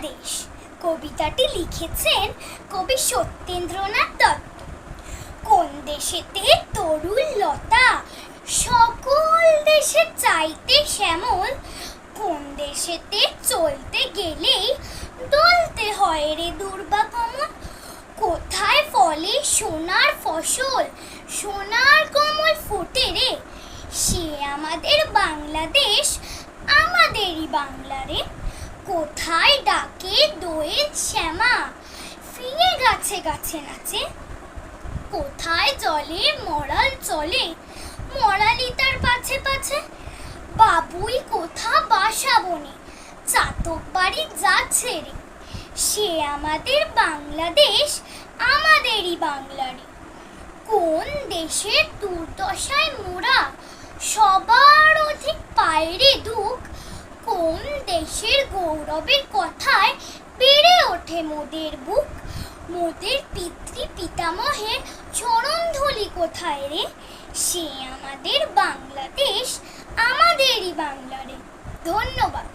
বাংলাদেশ। কবিতাটি লিখেছেন কবি সত্যেন্দ্রনাথ দত্ত। কোন দেশেতে তরুল লতা, সকল দেশে চাইতে শ্যামল। কোন দেশেতে চলতে গেলেই দলতে হয় রে দুর্বা কমল। কোথায় ফলে সোনার ফসল, সোনার কমল ফোটে রে। সে আমাদের বাংলাদেশ, আমাদেরই বাংলা রে। কোথায় ডাকে দোয়েল শ্যামা, ফিরে গাছে গাছে নাচে। কোথায় জলে মরাল চলে, মরালি তার পাছে পাছে। বাবুই কোথা বাসা বনে, চাতক বাড়ি যাচ্ছে রে। সে আমাদের বাংলাদেশ, আমাদেরই বাংলা রে। কোন দেশের দুর্দশায় মোরা, সবার অধিক পায় রে দুঃখ। কোন দেশের গৌরবের কথায় বেড়ে ওঠে মোদের বুক। মোদের পিতৃ পিতামহের চরণধূলি কোথায় রে। সে আমাদের বাংলাদেশ, আমাদেরই বাংলা রে। ধন্যবাদ।